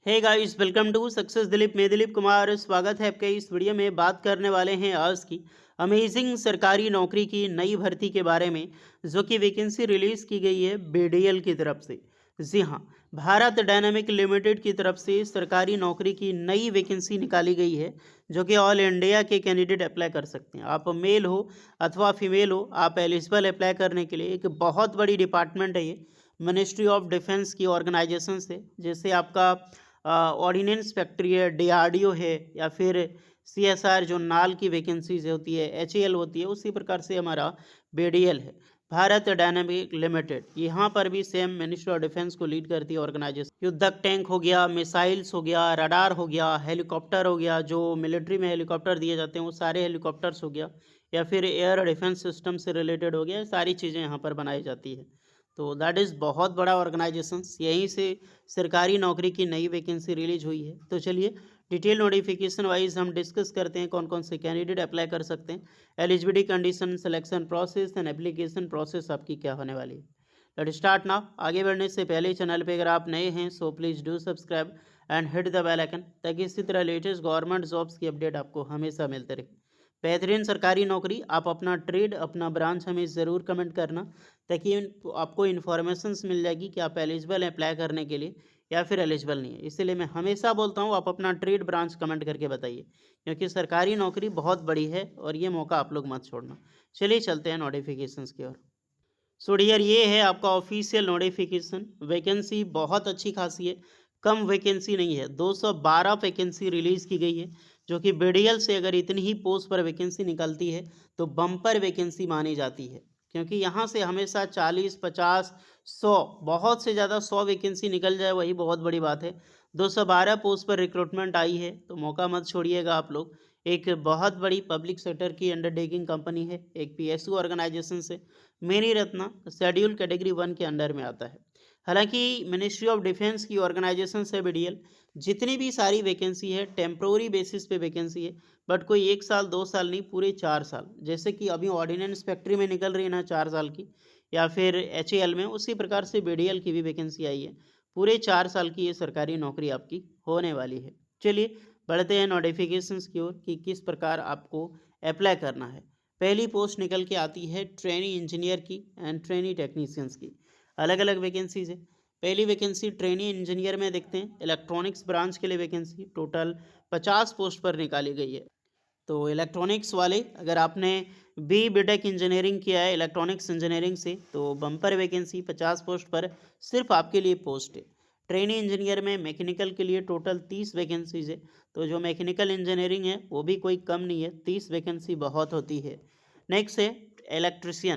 Hey guys, welcome to success Dilip. मैं दिलीप कुमार, स्वागत है आपके इस वीडियो में। बात करने वाले हैं आज की अमेजिंग सरकारी नौकरी की नई भर्ती के बारे में, जो कि वैकेंसी रिलीज की गई है बीडीएल की तरफ से। जी हाँ, भारत डायनामिक लिमिटेड की तरफ से सरकारी नौकरी की नई वैकेंसी निकाली गई है, जो कि ऑल इंडिया के कैंडिडेट अप्लाई कर सकते हैं। आप मेल हो अथवा फीमेल हो, आप एलिजिबल अप्लाई करने के लिए। एक बहुत बड़ी डिपार्टमेंट है ये, मिनिस्ट्री ऑफ डिफेंस की ऑर्गेनाइजेशन से। जैसे आपका ऑर्डिनेंस फैक्ट्री है, डीआरडीओ है, या फिर सीएसआर जो नाल की वैकेंसीज होती है, एचएएल होती है, उसी प्रकार से हमारा बीडीएल है, भारत डायनामिक लिमिटेड। यहाँ पर भी सेम मिनिस्ट्री ऑफ डिफेंस को लीड करती है ऑर्गेनाइजेशन। युद्धक टैंक हो गया, मिसाइल्स हो गया, रडार हो गया, हेलीकॉप्टर हो गया, जो मिलिट्री में हेलीकॉप्टर दिए जाते हैं वो सारे हेलीकॉप्टर्स हो गया, या फिर एयर डिफेंस सिस्टम से रिलेटेड हो गया, सारी चीज़ें यहाँ पर बनाई जाती है। तो दैट इज़ बहुत बड़ा ऑर्गेनाइजेशन। यहीं से सरकारी नौकरी की नई वैकेंसी रिलीज हुई है। तो चलिए डिटेल नोटिफिकेशन वाइज हम डिस्कस करते हैं कौन कौन से कैंडिडेट अप्लाई कर सकते हैं, eligibility condition, selection process and application process आपकी क्या होने वाली है। Let start now. आगे बढ़ने से पहले चैनल पे अगर आप नए हैं so please do subscribe and hit the bell icon, ताकि इसी तरह लेटेस्ट गवर्नमेंट जॉब्स की अपडेट आपको हमेशा मिलते रहे। बेहतरीन सरकारी नौकरी, आप अपना ट्रेड, अपना ब्रांच हमें ज़रूर कमेंट करना, ताकि आपको इन्फॉर्मेशंस मिल जाएगी कि आप एलिजिबल हैं अप्लाई करने के लिए या फिर एलिजिबल नहीं है। इसीलिए मैं हमेशा बोलता हूँ आप अपना ट्रेड ब्रांच कमेंट करके बताइए, क्योंकि सरकारी नौकरी बहुत बड़ी है और ये मौका आप लोग मत छोड़ना। चलिए चलते हैं नोटिफिकेशंस की ओर। सो डियर, ये है आपका ऑफिशियल नोटिफिकेशन। वैकेंसी बहुत अच्छी खासी है, कम वैकेंसी नहीं है। 212 वैकेंसी रिलीज़ की गई है, जो कि बीडीएल से अगर इतनी ही पोस्ट पर वैकेंसी निकलती है तो बम्पर वैकेंसी मानी जाती है, क्योंकि यहाँ से हमेशा 40, 50, 100, बहुत से ज़्यादा 100 वैकेंसी निकल जाए वही बहुत बड़ी बात है। 212 पोस्ट पर रिक्रूटमेंट आई है, तो मौका मत छोड़िएगा आप लोग। एक बहुत बड़ी पब्लिक सेक्टर की अंडरटेकिंग कंपनी है, एक पीएसयू ऑर्गेनाइजेशन से। मेनी रत्ना शेड्यूल कैटेगरी 1 के अंडर में आता है। हालांकि मिनिस्ट्री ऑफ डिफेंस की ऑर्गेनाइजेशन से बीडीएल, जितनी भी सारी वैकेंसी है टेम्प्रोरी बेसिस पे वैकेंसी है, बट कोई 1 साल 2 साल नहीं, पूरे 4 साल। जैसे कि अभी ऑर्डिनेंस फैक्ट्री में निकल रही है ना 4 साल की, या फिर एचएएल में, उसी प्रकार से बीडीएल की भी वैकेंसी आई है। पूरे 4 साल की ये सरकारी नौकरी आपकी होने वाली है। चलिए बढ़ते हैं नोटिफिकेशंस की ओर कि किस प्रकार आपको अप्लाई करना है। पहली पोस्ट निकल के आती है ट्रेनी इंजीनियर की एंड ट्रेनी टेक्नीशियंस की। अलग अलग वैकेंसीज है। पहली वैकेंसी ट्रेनी इंजीनियर में देखते हैं, इलेक्ट्रॉनिक्स ब्रांच के लिए वैकेंसी टोटल 50 पोस्ट पर निकाली गई है। तो इलेक्ट्रॉनिक्स वाले, अगर आपने बीटेक इंजीनियरिंग किया है इलेक्ट्रॉनिक्स इंजीनियरिंग से, तो बम्पर वैकेंसी 50 पोस्ट पर सिर्फ आपके लिए पोस्ट है। ट्रेनी इंजीनियर में मैकेनिकल के लिए टोटल 30 वैकेंसीज है। तो जो मैकेनिकल इंजीनियरिंग है वो भी कोई कम नहीं है, 30 वैकेंसी बहुत होती है। नेक्स्ट है इलेक्ट्रिकल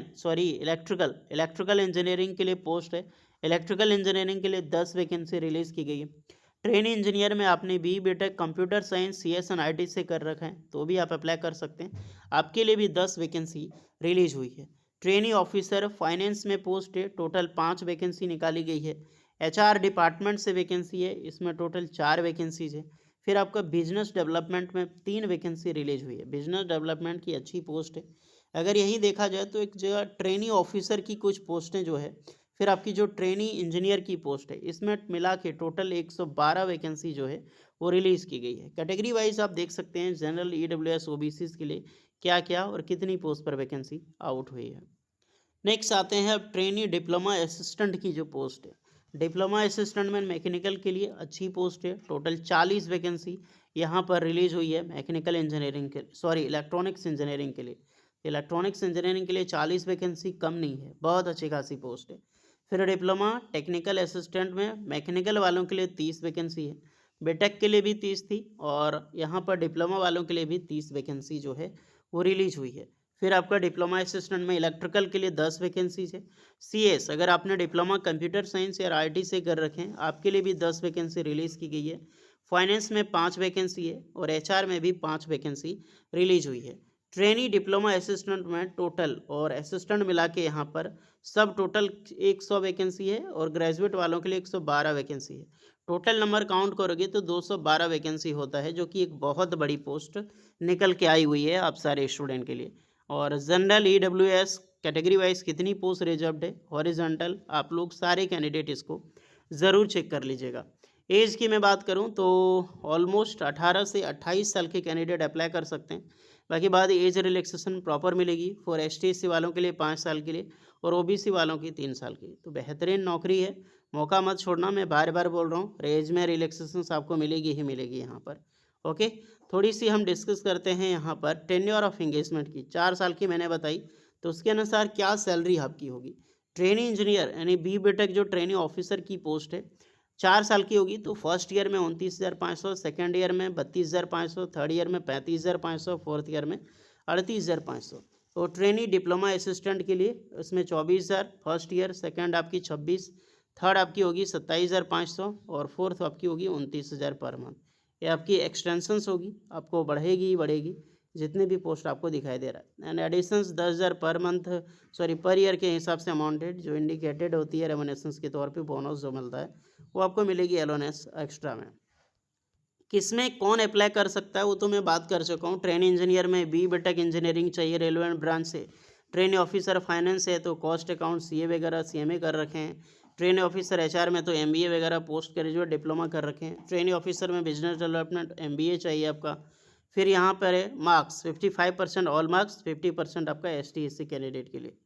इंजीनियरिंग के लिए पोस्ट है। इलेक्ट्रिकल इंजीनियरिंग के लिए 10 वैकेंसी रिलीज़ की गई है। ट्रेनी इंजीनियर में आपने BTech computer science CS and IT से कर रखा है तो भी आप अप्लाई कर सकते हैं, आपके लिए भी 10 वैकेंसी रिलीज हुई है। ट्रेनी ऑफिसर फाइनेंस में पोस्ट है, टोटल 5 वैकेंसी निकाली गई है। एचआर डिपार्टमेंट से वैकेंसी है, इसमें टोटल 4 वैकेंसीज है। फिर आपका बिजनेस डेवलपमेंट में 3 वैकेंसी रिलीज हुई है। बिजनेस डेवलपमेंट की अच्छी पोस्ट है। अगर यही देखा जाए तो एक जगह ट्रेनी ऑफिसर की कुछ पोस्टें जो है, फिर आपकी जो ट्रेनी इंजीनियर की पोस्ट है, इसमें मिला के टोटल 112 वैकेंसी जो है वो रिलीज़ की गई है। कैटेगरी वाइज आप देख सकते हैं जनरल, ईडब्ल्यूएस, ओबीसी के लिए क्या क्या और कितनी पोस्ट पर वैकेंसी आउट हुई है। नेक्स्ट आते हैं अब ट्रेनी डिप्लोमा असिस्टेंट की जो पोस्ट है। डिप्लोमा असिस्टेंट में मैकेनिकल के लिए अच्छी पोस्ट है, टोटल 40 वैकेंसी यहाँ पर रिलीज हुई है। मैकेनिकल इंजीनियरिंग के, सॉरी, इलेक्ट्रॉनिक्स इंजीनियरिंग के लिए। इलेक्ट्रॉनिक्स इंजीनियरिंग के लिए 40 वैकेंसी कम नहीं है, बहुत अच्छी खासी पोस्ट है। फिर डिप्लोमा टेक्निकल असिस्टेंट में मैकेनिकल वालों के लिए 30 वैकेंसी है। बीटेक के लिए भी 30 थी, और यहाँ पर डिप्लोमा वालों के लिए भी 30 वैकेंसी जो है वो रिलीज हुई है। फिर आपका डिप्लोमा असिस्टेंट में इलेक्ट्रिकल के लिए 10 वैकेंसीज है। सीएस, अगर आपने डिप्लोमा कंप्यूटर साइंस या आईटी से कर रखे हैं, आपके लिए भी 10 वैकेंसी रिलीज़ की गई है। फाइनेंस में 5 वैकेंसी है, और एचआर में भी 5 वैकेंसी रिलीज हुई है। ट्रेनी डिप्लोमा असिस्टेंट में टोटल और असिस्टेंट मिला के यहाँ पर सब टोटल 100 वैकेंसी है, और ग्रेजुएट वालों के लिए 112 वैकेंसी है। टोटल नंबर काउंट करोगे तो 212 वैकेंसी होता है, जो कि एक बहुत बड़ी पोस्ट निकल के आई हुई है आप सारे स्टूडेंट के लिए। और जनरल, ईडब्ल्यूएस कैटेगरी वाइज कितनी पोस्ट रिजर्व्ड है, हॉरिजॉन्टल, आप लोग सारे कैंडिडेट इसको ज़रूर चेक कर लीजिएगा। एज की मैं बात करूं तो ऑलमोस्ट 18 से 28 साल के कैंडिडेट अप्लाई कर सकते हैं। बाकी बाद एज रिलैक्सेशन प्रॉपर मिलेगी फॉर एसटी वालों के लिए 5 साल के लिए और ओबीसी वालों की 3 साल की। तो बेहतरीन नौकरी है, मौका मत छोड़ना। मैं बार बार बोल रहा हूँ, एज में रिलैक्सेशन आपको मिलेगी ही मिलेगी यहाँ पर। ओके, थोड़ी सी हम डिस्कस करते हैं यहाँ पर टेन्योर ऑफ एंगेजमेंट की। 4 साल की मैंने बताई, तो उसके अनुसार क्या सैलरी आपकी होगी। ट्रेनी इंजीनियर यानी बी बेटेक जो ट्रेनिंग ऑफिसर की पोस्ट है 4 साल की होगी, तो फर्स्ट ईयर में 29,500, सेकेंड ईयर में 32,500, थर्ड ईयर में 35,500, फोर्थ ईयर में 38,500। तो ट्रेनी डिप्लोमा असिस्टेंट के लिए उसमें 24,000 फर्स्ट ईयर, सेकेंड आपकी 26, थर्ड आपकी होगी 27,500 और फोर्थ आपकी होगी 29,000 पर मंथ। ये आपकी एक्सटेंशंस होगी, आपको बढ़ेगी ही बढ़ेगी जितने भी पोस्ट आपको दिखाई दे रहा है। And editions 10,000 per month, sorry per year के हिसाब से अमाउंटेड जो इंडिकेटेड होती है रेमुनेशंस के तौर पे, बोनस जो मिलता है वो आपको मिलेगी एलोनेस एक्स्ट्रा में। किसमें कौन अप्लाई कर सकता है वो तो मैं बात कर चुका हूँ। ट्रेन इंजीनियर में बी बेटेक इंजीनियरिंग चाहिए रेलेवेंट ब्रांच से। ट्रेन ऑफिसर फाइनेंस है तो कॉस्ट अकाउंट सीए वगैरह सीएमए कर रखे हैं। ट्रेन ऑफिसर एचआर में तो एमबीए वगैरह पोस्ट ग्रेजुएट डिप्लोमा कर रखे हैं। ट्रेन ऑफिसर में बिजनेस डेवलपमेंट एमबीए चाहिए आपका। फिर यहाँ पर है मार्क्स 55% ऑल मार्क्स, 50% आपका एसटी एससी कैंडिडेट के लिए।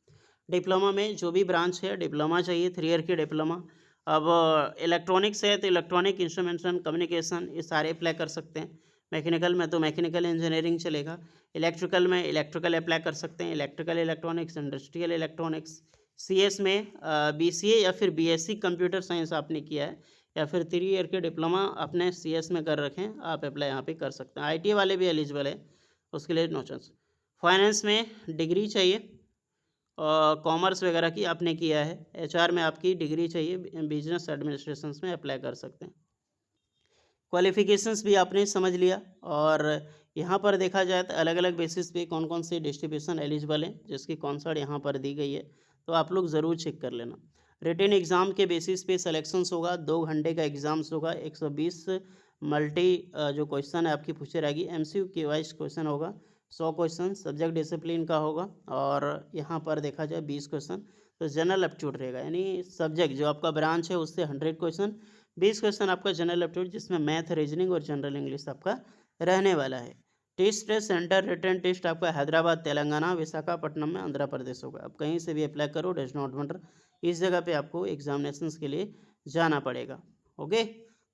डिप्लोमा में जो भी ब्रांच है डिप्लोमा चाहिए, 3 ईयर की डिप्लोमा। अब इलेक्ट्रॉनिक्स है तो इलेक्ट्रॉनिक इंस्ट्रूमेंटेशन कम्युनिकेशन ये सारे अप्लाई कर सकते हैं। मैकेनिकल में तो मैकेनिकल इंजीनियरिंग चलेगा। इलेक्ट्रिकल में इलेक्ट्रिकल अप्लाई कर सकते हैं, electrical electronics, industrial electronics. CS में बीसीए या फिर बीएससी कंप्यूटर साइंस आपने किया है या फिर 3 ईयर के डिप्लोमा आपने सीएस में कर रखे हैं, आप अप्लाई यहाँ पे कर सकते हैं। आईटी वाले भी एलिजिबल है, उसके लिए नो चांस। फाइनेंस में डिग्री चाहिए, कॉमर्स वगैरह की आपने किया है। एचआर में आपकी डिग्री चाहिए, बिजनेस एडमिनिस्ट्रेशन में अप्लाई कर सकते हैं। क्वालिफिकेशंस भी आपने समझ लिया। और यहाँ पर देखा जाए तो अलग अलग बेसिस पे कौन कौन से डिस्ट्रीब्यूशन एलिजिबल हैं जिसकी कॉन्सर्ट यहाँ पर दी गई है, तो आप लोग ज़रूर चेक कर लेना। रिटन एग्ज़ाम के बेसिस पे सिलेक्शंस होगा, 2 घंटे का एग्ज़ाम्स होगा, 120 मल्टी जो क्वेश्चन है आपकी पूछे रहेगी, एमसीक्यू के वाइज क्वेश्चन होगा, 100 क्वेश्चन सब्जेक्ट डिसिप्लिन का होगा। और यहाँ पर देखा जाए 20 क्वेश्चन तो जनरल एप्टीट्यूड रहेगा, यानी सब्जेक्ट जो आपका ब्रांच है उससे 100 क्वेश्चन, 20 क्वेश्चन आपका जनरल एप्टीट्यूड जिसमें मैथ, रीजनिंग और जनरल इंग्लिश आपका रहने वाला है। टेस्ट सेंटर रिटर्न टेस्ट आपका हैदराबाद तेलंगाना, विशाखापट्टनम में आंध्र प्रदेश होगा। आप कहीं से भी अप्लाई करो, डज नॉट मैटर, इस जगह पे आपको एग्जामिनेशंस के लिए जाना पड़ेगा। ओके,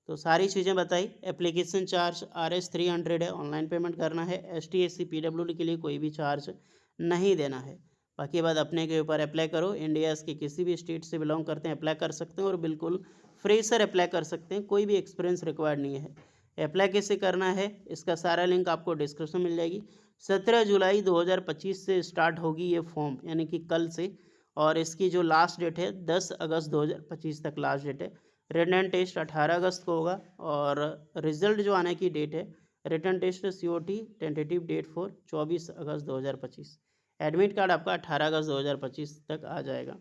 तो सारी चीज़ें बताई। एप्लीकेशन चार्ज RS 300 है, ऑनलाइन पेमेंट करना है। ST SC PWD के लिए कोई भी चार्ज नहीं देना है। बाकी बात अपने के ऊपर अप्लाई करो। इंडिया के किसी भी स्टेट से बिलोंग करते हैं अप्लाई कर सकते हैं और बिल्कुल फ्रेशर अप्लाई कर सकते हैं, कोई भी एक्सपीरियंस रिक्वायर्ड नहीं है। अप्लाई कैसे करना है इसका सारा लिंक आपको डिस्क्रिप्शन मिल जाएगी। 17 जुलाई 2025 से स्टार्ट होगी ये फॉर्म, यानी कि कल से। और इसकी जो लास्ट डेट है 10 अगस्त 2025 तक लास्ट डेट है। रिटन टेस्ट 18 अगस्त को होगा और रिजल्ट जो आने की डेट है written test COT tentative date for 24 अगस्त 2025। एडमिट कार्ड आपका 18 अगस्त 2025 तक आ जाएगा।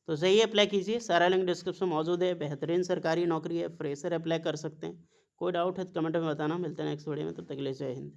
तो सही अप्लाई कीजिए, सारा लिंक डिस्क्रिप्शन मौजूद है। बेहतरीन सरकारी नौकरी है, फ्रेशर अप्लाई कर सकते हैं। कोई डाउट है तो कमेंट में बताना। मिलते हैं नेक्स्ट वीडियो में, तब तक के लिए जय हिंद।